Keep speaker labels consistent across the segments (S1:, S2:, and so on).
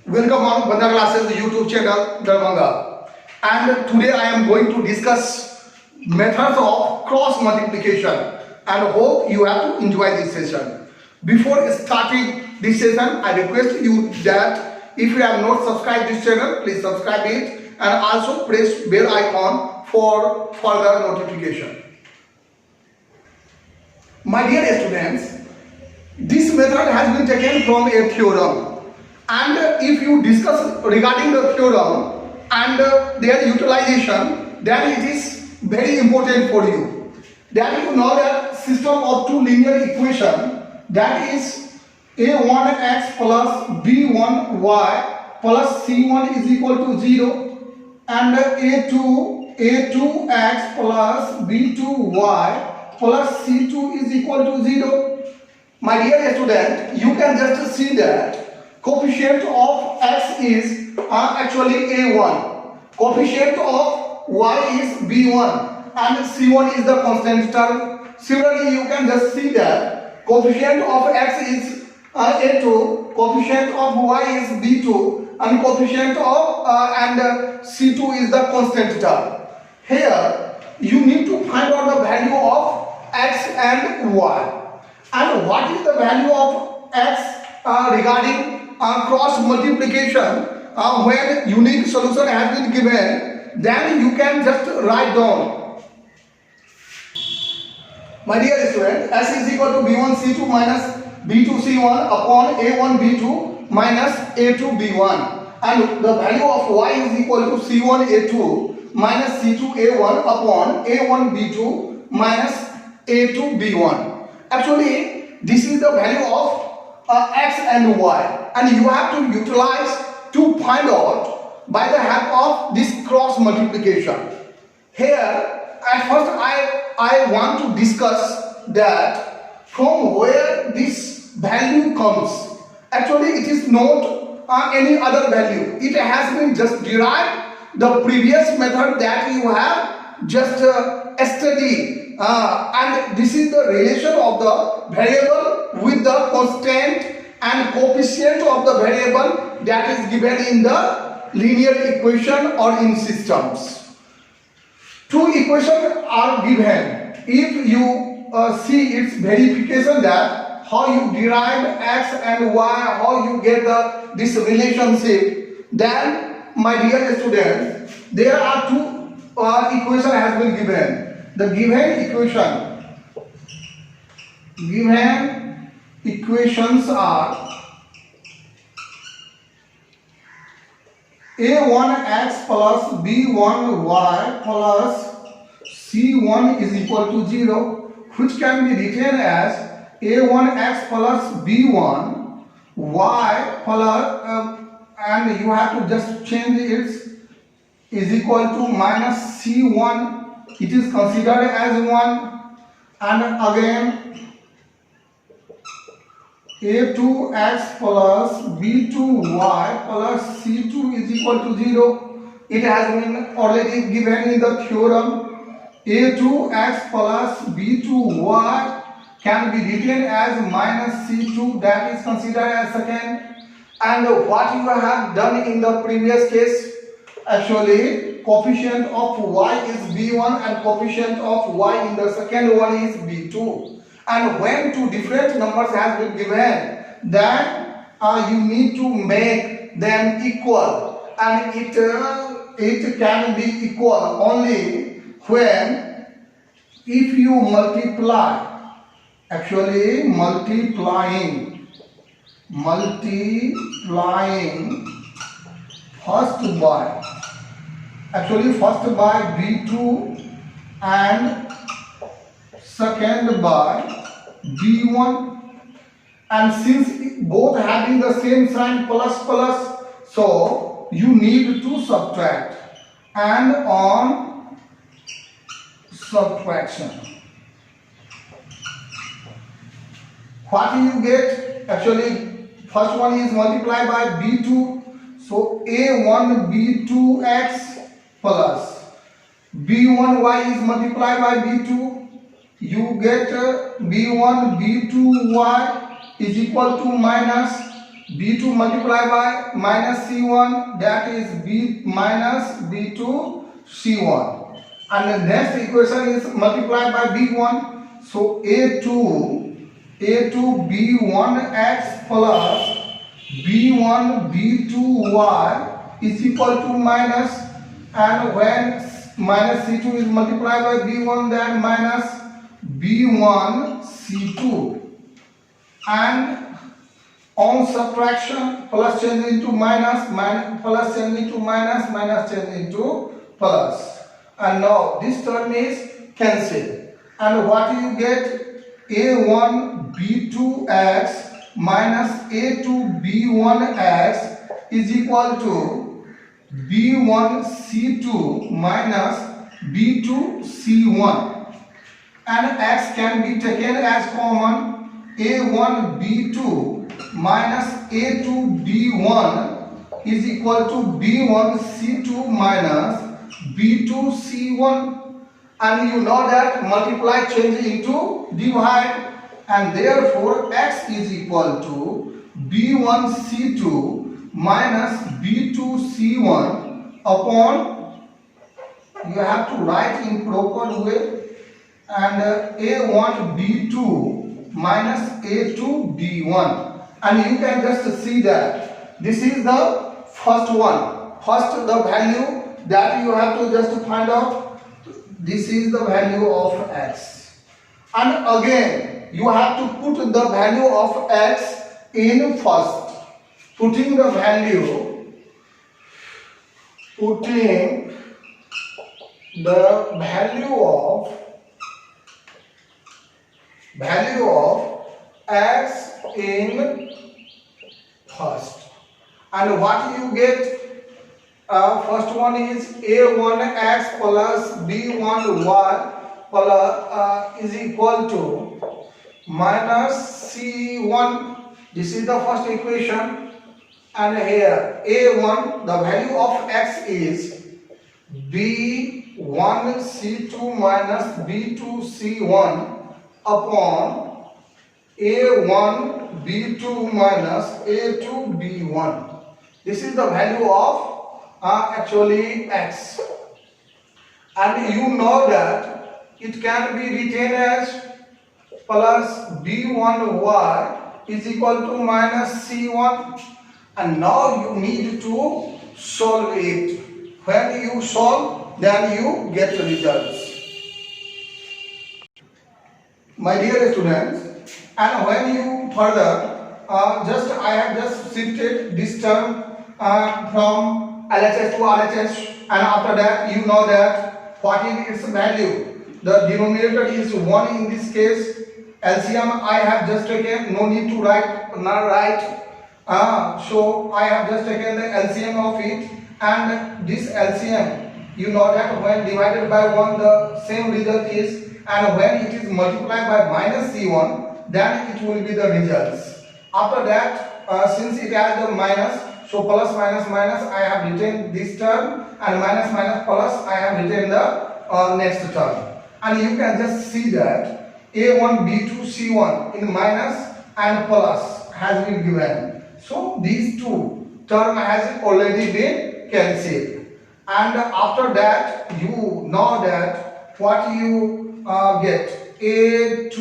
S1: Welcome on Bandha Classes YouTube channel Darbhanga. And today I am going to discuss methods of cross multiplication and hope you have to enjoy this session. Before starting this session, I request you that if you have not subscribed this channel, please subscribe it and also press bell icon for further notification. My dear students, this method has been taken from a theorem. And if you discuss regarding the theorem and their utilization, then it is very important for you. Then you know that system of two linear equation, that is a1x plus b1y plus c1 is equal to 0 and a2x plus b2y plus c2 is equal to 0. My dear student, you can just see that coefficient of x is actually a1, coefficient of y is b1 and c1 is the constant term. Similarly, you can just see that coefficient of x is a2, coefficient of y is b2 and coefficient of c2 is the constant term. Here you need to find out the value of x and y. And what is the value of x regarding cross multiplication when unique solution has been given? Then you can just write down. My dear student, s is equal to b1 c2 minus b2 c1 upon a1 b2 minus a2 b1, and the value of y is equal to c1 a2 minus c2 a1 upon a1 b2 minus a2 b1. Actually, this is the value of x and y, and you have to utilize to find out by the help of this cross multiplication. Here, at first I want to discuss that from where this value comes. Actually, it is not any other value. It has been just derived the previous method that you have just studied. And this is the relation of the variable with the constant and coefficient of the variable that is given in the linear equation or in systems. Two equations are given. If you see its verification, that how you derive x and y, how you get this relationship, then my dear students, there are two equations has been given. The given equations are a1x plus b1y plus c1 is equal to 0, which can be written as a1x plus b1 y plus and you have to just change it is equal to minus c1. It is considered as 1, and again a2x plus b2y plus c2 is equal to 0. It has been already given in the theorem. a2x plus b2y can be written as minus c2, that is considered as second. And what you have done in the previous case, actually coefficient of y is b1 and coefficient of y in the second one is b2. And when two different numbers have been given, then you need to make them equal, and it can be equal only when if you multiply, actually multiplying first by b2 and second by b1, and since both having the same sign plus plus, so you need to subtract, and on subtraction what you get, actually first one is multiplied by b2, so a1 b2x plus b1y is multiplied by b2, you get b1 b2y is equal to minus B2 multiplied by minus C1, that is B minus B2 C1. And the next equation is multiplied by B1. So A2 B1x plus B1 B2y is equal to minus, and when minus C2 is multiplied by B1, then minus B1 C2. And on subtraction, plus change into minus, plus change into minus, minus change into plus. And now this term is cancelled. And what you get? A1 B2x minus A2 B1x is equal to B1 C2 minus B2 C1. And x can be taken as common. A1 B2 minus A2 B1 is equal to B1 C2 minus B2 C1. And you know that multiply change into divide, and therefore x is equal to B1 C2 minus B2 C1 upon, you have to write in proper way, and A1 B2 minus A2 B1. And you can just see that this is the first one. First, the value that you have to just find out. This is the value of x. And again, you have to put the value of x in first. Putting the value of x in first. And what you get? First one is A1x plus B1y plus is equal to minus C1. This is the first equation. And here A1, the value of x is B1 C2 minus B2 C1 upon A1 B2 minus A2 B1. This is the value of actually x. And you know that it can be written as plus B1y is equal to minus C1. And now you need to solve it. When you solve, then you get results. My dear students, and when you further, I have just shifted this term from LHS to RHS, and after that you know that what is its value. The denominator is 1 in this case. LCM I have just taken, no need to write. So I have just taken the LCM of it, and this LCM, you know that when divided by 1 the same result is, and when it is multiplied by minus C1, then it will be the results. After that, since it has the minus, so plus minus minus I have written this term, and minus minus plus I have written the next term. And you can just see that A1 B2 C1 in minus and plus has been given. So these two term has already been cancelled. And after that you know that what you get, A2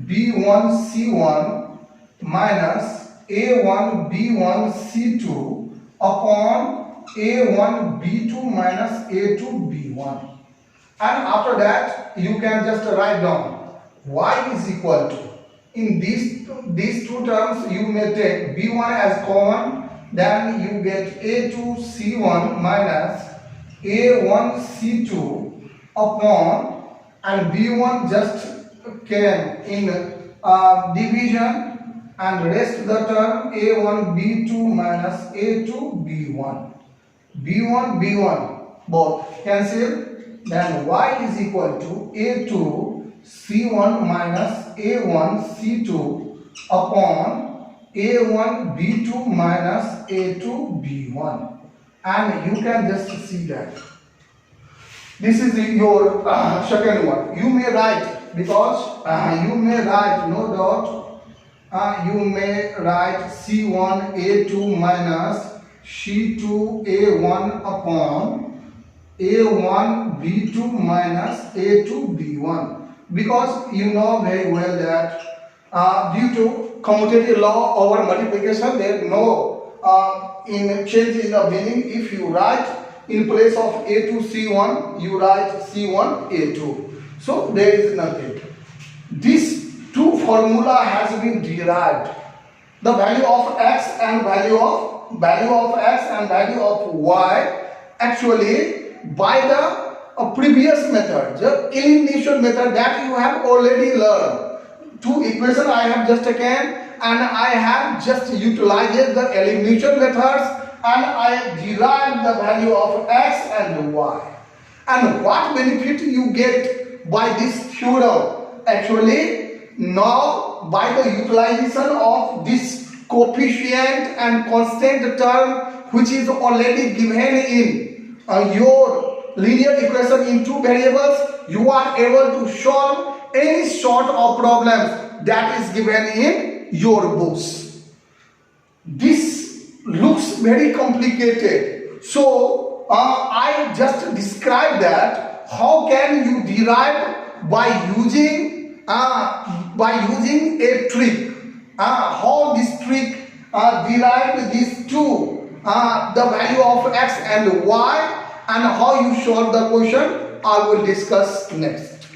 S1: B1 C1 minus A1 B1 C2 upon A1 B2 minus A2 B1. And after that you can just write down y is equal to, in these two terms you may take B1 as common, then you get A2 C1 minus A1 C2 upon, and B1 just came in division, and rest the term A1 B2 minus A2 B1. B1 B1 both cancel, then y is equal to A2 C1 minus A1 C2 upon A1 B2 minus A2 B1. And you can just see that this is your second one. You may write, because you may write, no doubt, You may write C1A2 minus C2A1 upon A1B2 minus A2B1, because you know very well that due to commutative law over multiplication, there is no in change in the meaning. If you write in place of A2C1, you write C1A2. So there is nothing. This two formula has been derived. The value of x and value of x and value of y actually by the previous method, the elimination method that you have already learned. Two equations I have just taken and I have just utilized the elimination methods and I derived the value of x and y. And what benefit you get by this theorem? Actually, now by the utilization of this coefficient and constant term which is already given in your linear equation in two variables, you are able to solve any sort of problems that is given in your books. This looks very complicated, so I just described that how can you derive by using a trick. How this trick derived these two, the value of x and y, and how you solve the question, I will discuss next.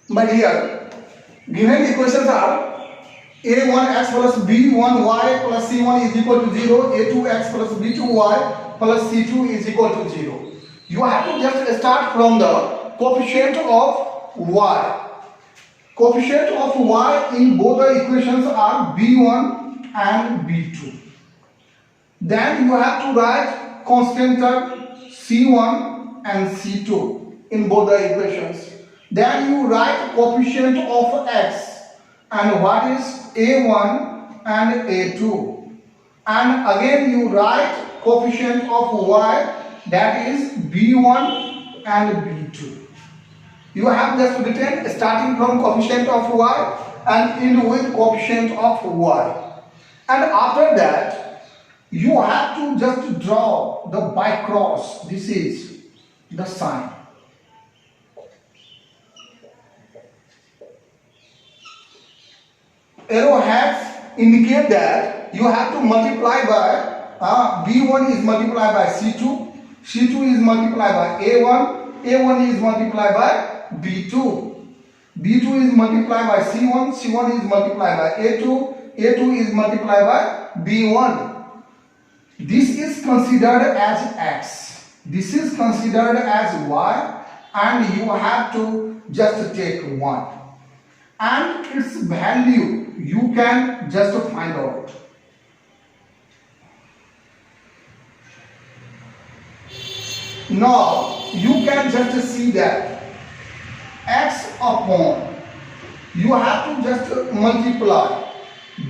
S1: My dear, given equations are a1x plus b1y plus c1 is equal to 0, a2x plus b2y plus c2 is equal to 0. You have to just start from the coefficient of y. Coefficient of y in both the equations are b1 and b2. Then you have to write constant term c1 and c2 in both the equations. Then you write coefficient of x and what is a1 and a2. And again you write coefficient of y, that is b1 and b2. You have just written starting from coefficient of y and end with coefficient of y. And after that, you have to just draw the bicross. This is the sign. Arrowheads indicate that you have to multiply by b1 is multiplied by c2, c2 is multiplied by a1, a1 is multiplied by b2, b2 is multiplied by c1, c1 is multiplied by a2, a2 is multiplied by b1. This is considered as x, this is considered as y, and you have to just take 1. And its value you can just find out. Now you can just see that x upon, you have to just multiply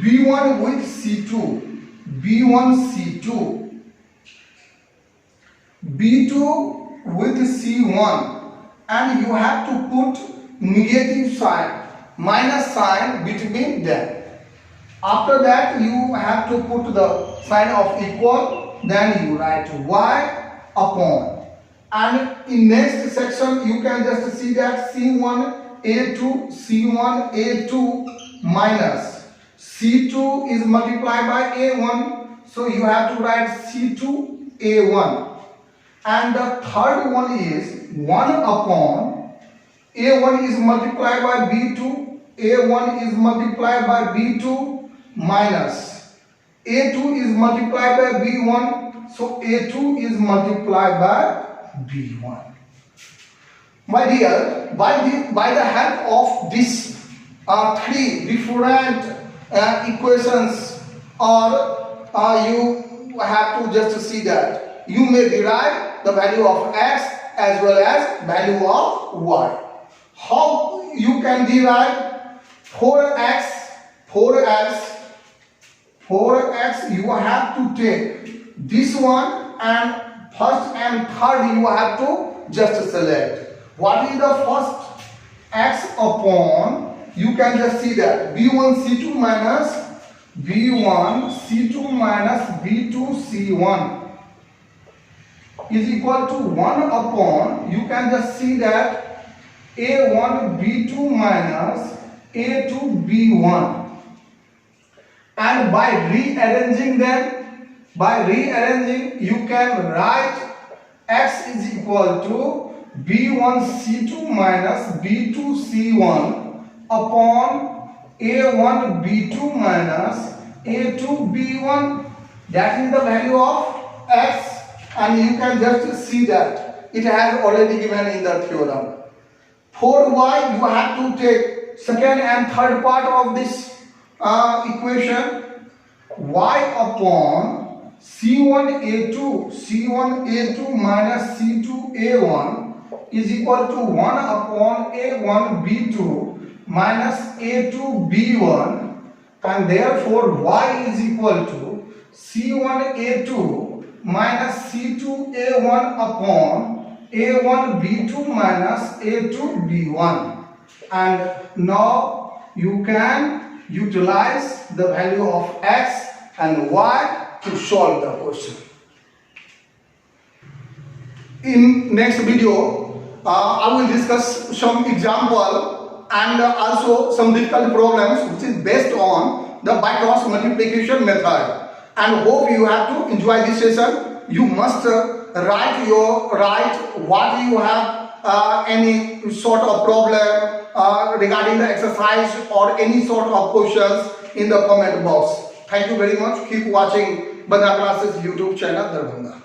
S1: b1 with c2, b1 c2, b2 with c1, and you have to put negative sign, minus sign between them. After that you have to put the sign of equal, then you write y upon. And in next section you can just see that c1 a2, c1 a2 minus c2 is multiplied by a1, so you have to write c2 a1. And the third one is 1 upon a1 is multiplied by b2, a1 is multiplied by b2 minus a2 is multiplied by b1, so a2 is multiplied by b1. My dear, by the help of these three different equations, or you have to just see that you may derive the value of x as well as value of y. How you can derive 4x, you have to take this one, and first and third you have to just select. What is the first? X upon you can just see that B1 C2 minus B1 C2 minus B2 C1 is equal to 1 upon, you can just see that A1 B2 minus A2 B1. And by rearranging them, you can write x is equal to B1 C2 minus B2 C1 upon A1 B2 minus A2 B1. That is the value of x, and you can just see that it has already given in the theorem. For y, you have to take second and third part of this equation. Y upon C1A2 minus C2A1 is equal to 1 upon A1 B2 minus A2 B1, and therefore y is equal to C1A2 minus C2A1 upon A1 B2 minus A2 B1. And now you can utilize the value of x and y to solve the question. In next video, I will discuss some example and also some difficult problems which is based on the by cross multiplication method. And hope you have to enjoy this session. You must write what you have any sort of problem regarding the exercise or any sort of questions in the comment box. Thank you very much. Keep watching Bandha Classes YouTube channel Darbhanga.